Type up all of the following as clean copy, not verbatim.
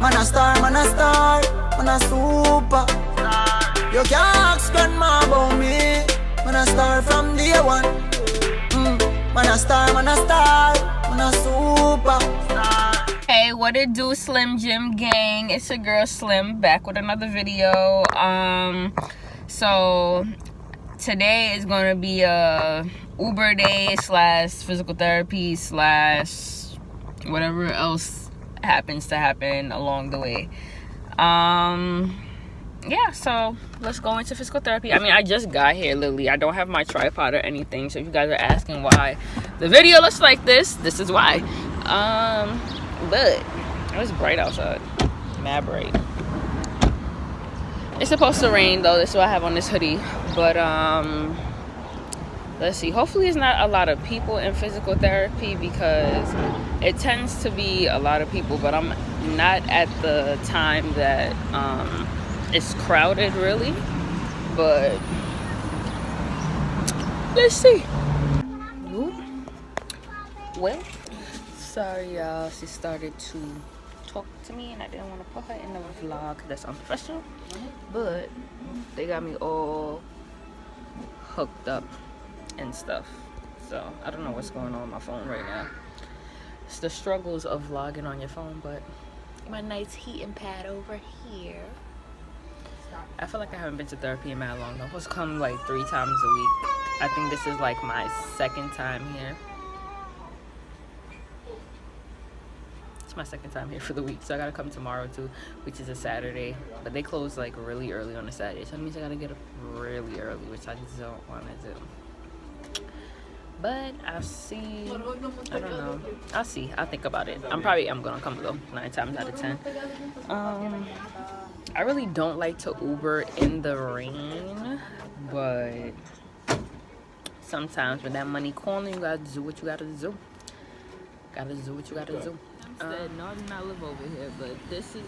Man a star, man a star, man a super. You can't ask grandma about me. Man a star from day one. Man a star, man a star, man a super. Hey, what it do, Slim Jim gang? It's your girl Slim back with another video. So today is gonna be a Uber day / physical therapy / whatever else happens to happen along the way. Yeah, so let's go into physical therapy. I mean, I just got here, literally. I don't have my tripod or anything, so if you guys are asking why the video looks like this is why. But it was bright outside, mad bright. It's supposed to rain though. That's what I have on this hoodie. But let's see, hopefully it's not a lot of people in physical therapy, because it tends to be a lot of people, but I'm not at the time that it's crowded really. But let's see. Ooh. Well, sorry y'all, she started to talk to me and I didn't want to put her in the vlog, that's unprofessional. But they got me all hooked up and stuff, so I don't know what's going on with my phone right now. It's the struggles of vlogging on your phone. But my nice heating pad over here. I feel like I haven't been to therapy in mad long. I'm supposed to come like 3 times a week. I think this is like my 2nd time here. It's my 2nd time here for the week, so I gotta come tomorrow too, which is a Saturday, but they close like really early on a Saturday, so that means I gotta get up really early, which I just don't want to do. But I'll see. I don't know. I'll see. I'll think about it. I'm gonna come though, 9 times out of 10. I really don't like to Uber in the rain, but sometimes when that money calling, you gotta do what you gotta do. Gotta do what you gotta do. No, I do not live over here, but this is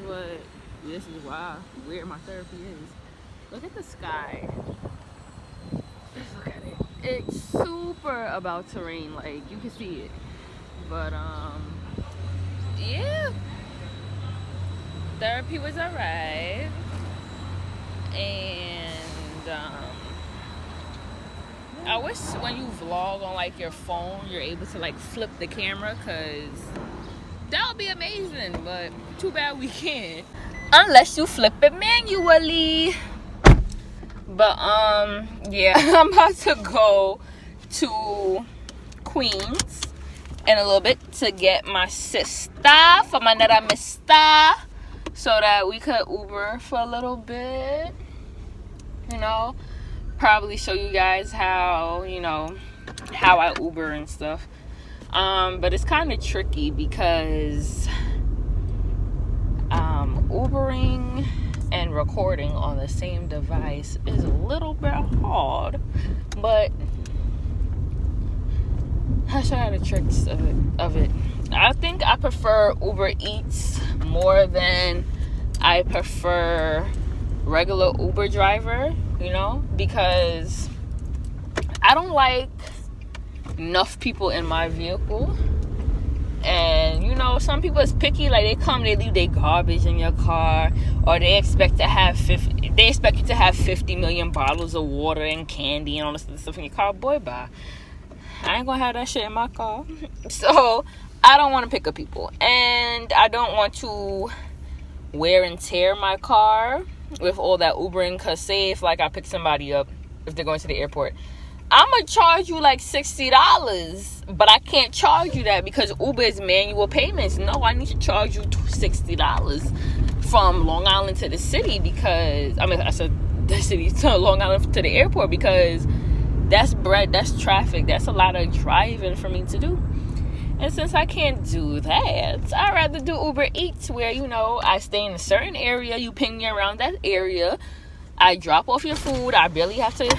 why where my therapy is. Look at the sky. Just look at it. It's super about to rain, like you can see it. But yeah, therapy was alright. And I wish when you vlog on like your phone, you're able to like flip the camera, cause that would be amazing. But too bad we can't, unless you flip it manually. But yeah, I'm about to go to Queens in a little bit to get my sister from another mister, so that we could Uber for a little bit, you know, probably show you guys how, you know, how I Uber and stuff. But it's kind of tricky because Ubering and recording on the same device is a little bit hard, but I'll show you the tricks of it. I think I prefer UberEats more than I prefer regular Uber driver, you know, because I don't like enough people in my vehicle. And you know, some people is picky, like they come, they leave their garbage in your car, or they expect you to have 50 million bottles of water and candy and all this stuff in your car. Boy, bye. I ain't gonna have that shit in my car. So I don't want to pick up people, and I don't want to wear and tear my car with all that Ubering, because say if like I pick somebody up, if they're going to the airport, I'm gonna charge you like $60, but I can't charge you that because Uber is manual payments. No, I need to charge you $60 from Long Island to the city, because I said the city to Long Island to the airport, because that's bread, that's traffic, that's a lot of driving for me to do. And since I can't do that, I'd rather do Uber Eats, where, you know, I stay in a certain area, you ping me around that area, I drop off your food, I barely have to,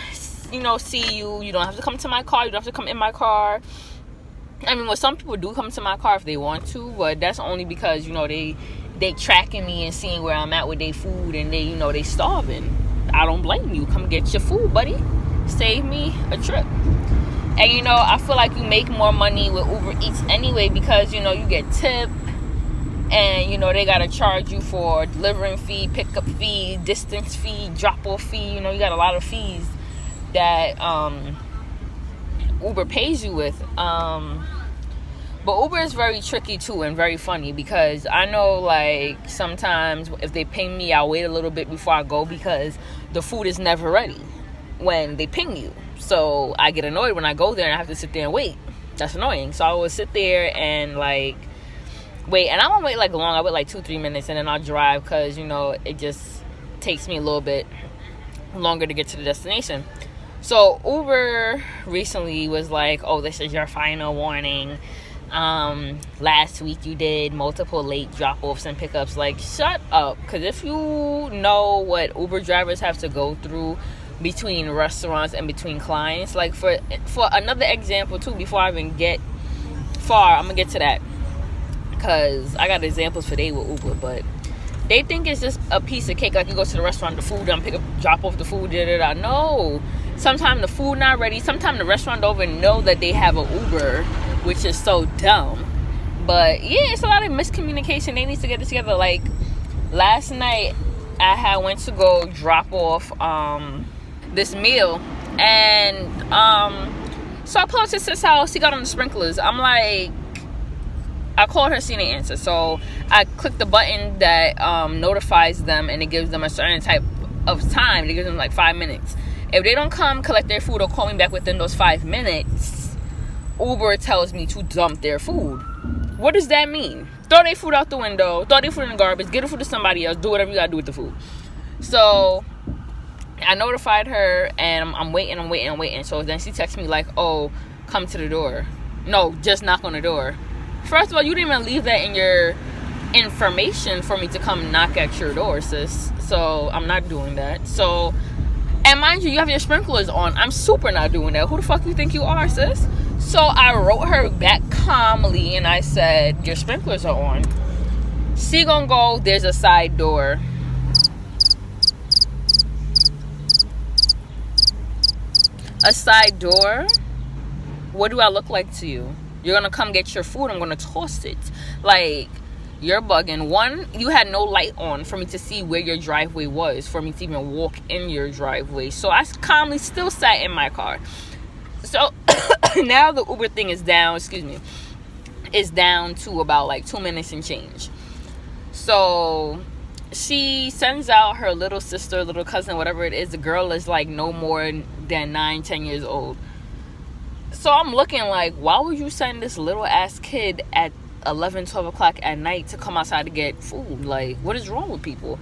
you know, see you. You don't have to come to my car. You don't have to come in my car. I mean, well, some people do come to my car if they want to, but that's only because, you know, they tracking me and seeing where I'm at with their food, and they, you know, they starving. I don't blame you. Come get your food, buddy. Save me a trip. And, you know, I feel like you make more money with Uber Eats anyway, because, you know, you get tip, And you know, they gotta charge you for delivering fee, pickup fee, distance fee, drop-off fee. You know, you got a lot of fees that Uber pays you with. But Uber is very tricky too, and very funny, because I know, like, sometimes if they ping me, I'll wait a little bit before I go, because the food is never ready when they ping you. So I get annoyed when I go there and I have to sit there and wait. That's annoying. So I will sit there and, like, wait. And I won't wait, like, long. I wait, like, 2-3 minutes, and then I'll drive, because, you know, it just takes me a little bit longer to get to the destination. So Uber recently was like, oh, this is your final warning. Last week you did multiple late drop-offs and pickups. Like, shut up. Because if you know what Uber drivers have to go through between restaurants and between clients, like, for another example too, before I even get far, I'm gonna get to that, because I got examples for days with Uber. But they think it's just a piece of cake, like you go to the restaurant, the food done, drop off the food, no. Sometimes the food not ready. Sometimes the restaurant don't even know that they have an Uber, which is so dumb. But yeah, it's a lot of miscommunication. They need to get it together. Like, last night I went to go drop off this meal, and so I pulled up to sis' house. He got on the sprinklers. I'm like, I called her, she didn't answer. So I clicked the button that notifies them, and it gives them a certain type of time. It gives them like 5 minutes. If they don't come collect their food or call me back within those 5 minutes, Uber tells me to dump their food. What does that mean? Throw their food out the window, throw their food in the garbage, get the food to somebody else, do whatever you gotta do with the food. So I notified her, and I'm waiting. So then she texts me like, oh, come to the door. No, just knock on the door. First of all, you didn't even leave that in your information for me to come knock at your door, sis. So I'm not doing that. So, and mind you, you have your sprinklers on. I'm super not doing that. Who the fuck you think you are, sis? So I wrote her back calmly, and I said, your sprinklers are on. She gonna go, there's a side door. A side door? What do I look like to you? You're gonna come get your food, I'm gonna toss it. Like, you're bugging. One, you had no light on for me to see where your driveway was, for me to even walk in your driveway. So I calmly still sat in my car. So now the Uber thing is down, is down to about like 2 minutes and change. So she sends out her little sister, little cousin, whatever it is. The girl is like no more than 9-10 years old. So I'm looking like, why would you send this little ass kid at 11-12 o'clock at night to come outside to get food? Like, what is wrong with people?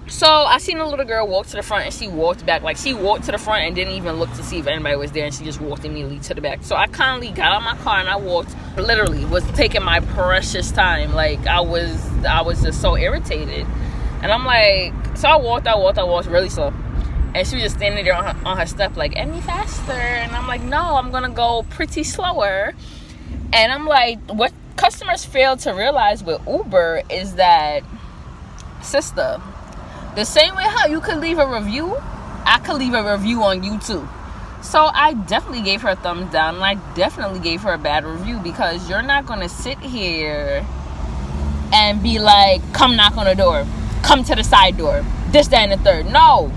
So I seen a little girl walk to the front, and she walked back. Like, she walked to the front and didn't even look to see if anybody was there, and she just walked immediately to the back. So I kindly got out of my car and I walked. Literally was taking my precious time. Like, I was just so irritated. And I'm like, so I walked really slow. And she was just standing there on her step like, any faster? And I'm like, no, I'm going to go pretty slower. And I'm like, what customers fail to realize with Uber is that, sister, the same way how you could leave a review, I could leave a review on you too. So I definitely gave her a thumbs down, and I definitely gave her a bad review, because you're not going to sit here and be like, come knock on the door, come to the side door, this, that, and the third. No.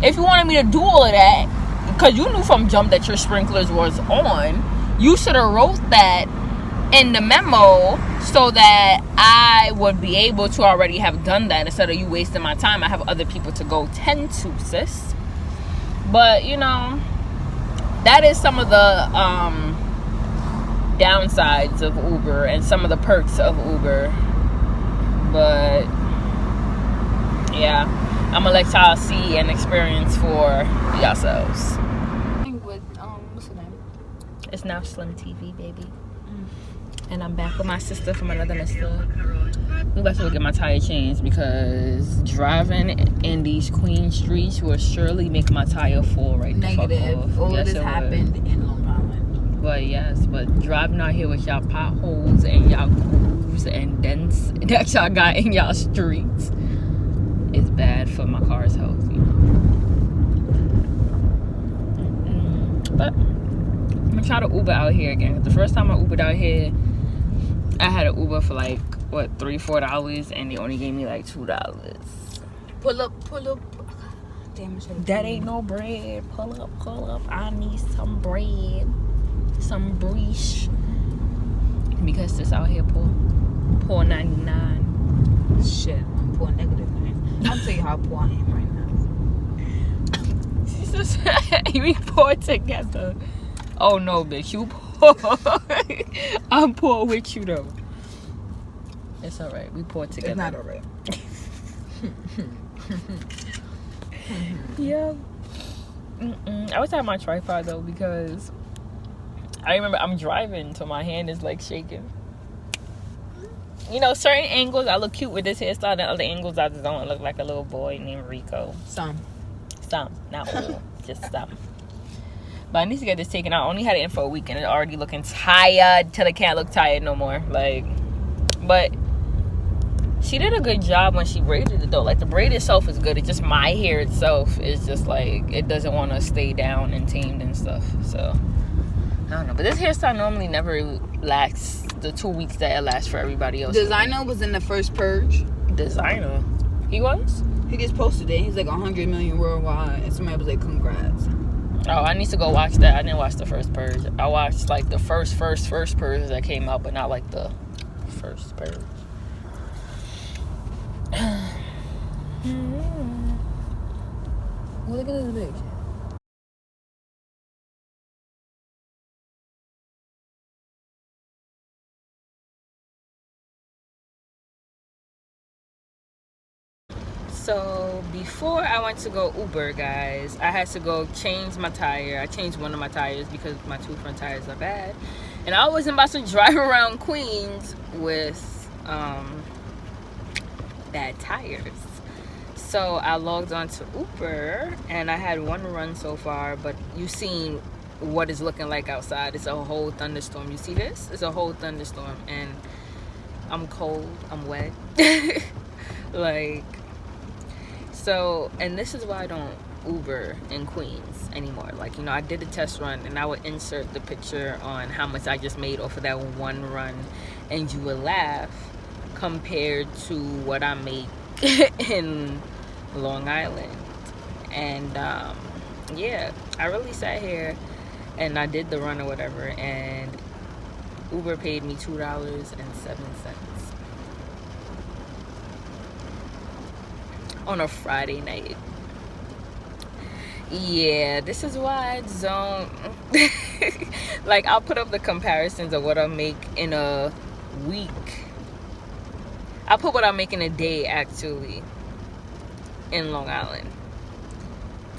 If you wanted me to do all of that, because you knew from jump that your sprinklers was on, you should have wrote that in the memo so that I would be able to already have done that, instead of you wasting my time. I have other people to go tend to, sis. But, you know, that is some of the downsides of Uber and some of the perks of Uber. But yeah, I'm gonna let y'all see and experience for yourselves. With what's her name? It's now Slim TV, baby. And I'm back with my sister from another mister. I'm about to go get my tire changed, because driving in these Queen streets will surely make my tire fall right the fuck off. All of this happened in Long Island. But driving out here with y'all potholes and y'all grooves and dents that y'all got in y'all streets is bad for my car's health, you know. But I'm gonna try to Uber out here again. The first time I Ubered out here, I had an Uber for like what, $3-4, and they only gave me like $2. Pull up. Damn, That ain't no bread. Pull up. I need some bread, some breesh, because this out here poor 99. Shit, I'm poor negative, man. I'll tell you how poor I am right now. She says, we poor together. Oh no, bitch, you poor. I'm poor with you though. It's alright. We poor together. It's not alright. Yeah. I was having my tripod though because I remember I'm driving, so my hand is like shaking. You know, certain angles I look cute with this hairstyle, and other angles I just don't look like a little boy named Rico. Some, not all, just some. But I need to get this taken out. I only had it in for a week and it's already looking tired till it can't look tired no more. Like, but she did a good job when she braided it though. Like, the braid itself is good. It's just my hair itself is just like, it doesn't want to stay down and tamed and stuff. So I don't know. But this hairstyle normally never lasts the 2 weeks that it lasts for everybody else. Designer was in the first purge. Designer? He was? He just posted it. He's like 100 million worldwide. And somebody was like, congrats. Oh, I need to go watch that. I didn't watch the first purge. I watched like the first purge that came out, but not like the first purge. Well, look at this bitch. So before I went to go Uber, guys, I had to go change my tire. I changed one of my tires because my 2 front tires are bad. And I wasn't about to drive around Queens with bad tires. So I logged on to Uber and I had one run so far, but you've seen what it's looking like outside. It's a whole thunderstorm. You see this? It's a whole thunderstorm and I'm cold, I'm wet. Like, so, and this is why I don't Uber in Queens anymore. Like, you know, I did a test run and I would insert the picture on how much I just made off of that one run, and you would laugh compared to what I make in Long Island. And yeah, I really sat here and I did the run or whatever, and Uber paid me $2.07 on a Friday night. Yeah, this is why I don't like, I'll put up the comparisons of what I make in a week. I'll put what I make in a day actually in Long Island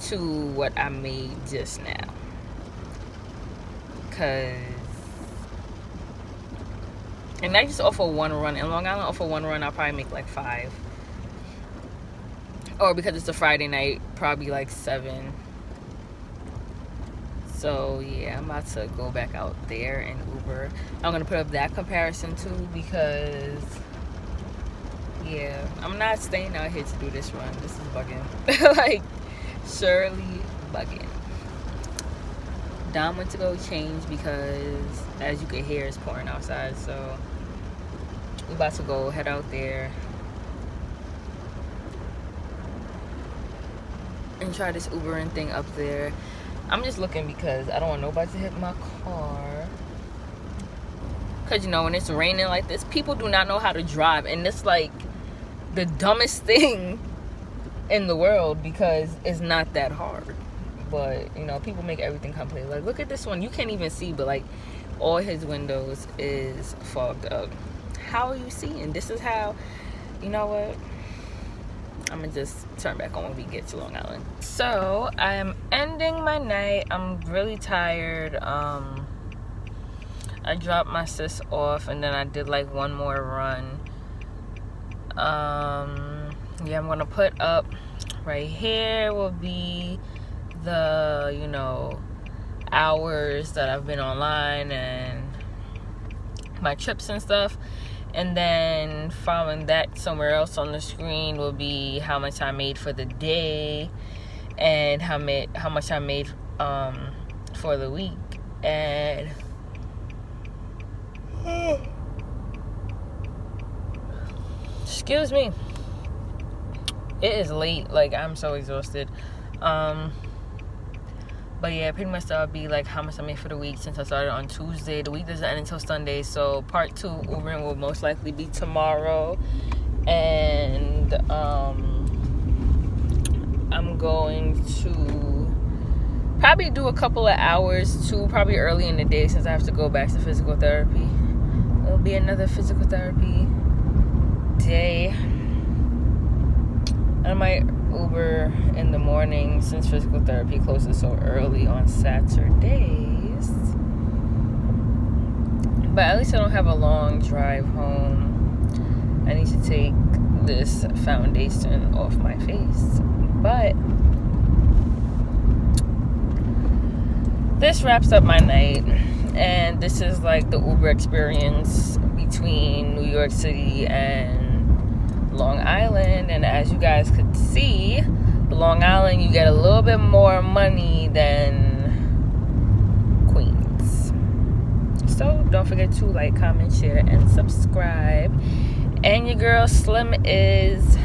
to what I made just now, and I just offer one run. In Long Island, offer one run, I'll probably make like 5. Or because it's a Friday night, probably like 7. So yeah, I'm about to go back out there and Uber. I'm gonna put up that comparison too, because yeah, I'm not staying out here to do this run. This is bugging. Like, surely bugging. Dom went to go change because, as you can hear, it's pouring outside. So we're about to go head out there and try this Ubering thing up there. I'm just looking because I don't want nobody to hit my car. Because, you know, when it's raining like this, people do not know how to drive. And it's like the dumbest thing in the world because it's not that hard. But, you know, people make everything complicated. Like, look at this one. You can't even see, but, like, all his windows is fogged up. How are you seeing? This is how, you know what? I'm gonna just turn back on when we get to Long Island. So I'm ending my night. I'm really tired. I dropped my sis off and then I did like one more run. Yeah, I'm gonna put up right here will be the, you know, hours that I've been online and my trips and stuff. And then following that, somewhere else on the screen will be how much I made for the day and how much I made for the week. And Excuse me. It is late. Like, I'm so exhausted. But yeah, pretty much that'll be like how much I made for the week since I started on Tuesday. The week doesn't end until Sunday, so part 2 Ubering will most likely be tomorrow. And I'm going to probably do a couple of hours too, probably early in the day since I have to go back to physical therapy. It'll be another physical therapy day. I might Uber in the morning since physical therapy closes so early on Saturdays. But at least I don't have a long drive home. I need to take this foundation off my face. But this wraps up my night. And this is like the Uber experience between New York City and Long Island. And as you guys could see, Long Island, you get a little bit more money than Queens. So don't forget to like, comment, share, and subscribe. And your girl Slim is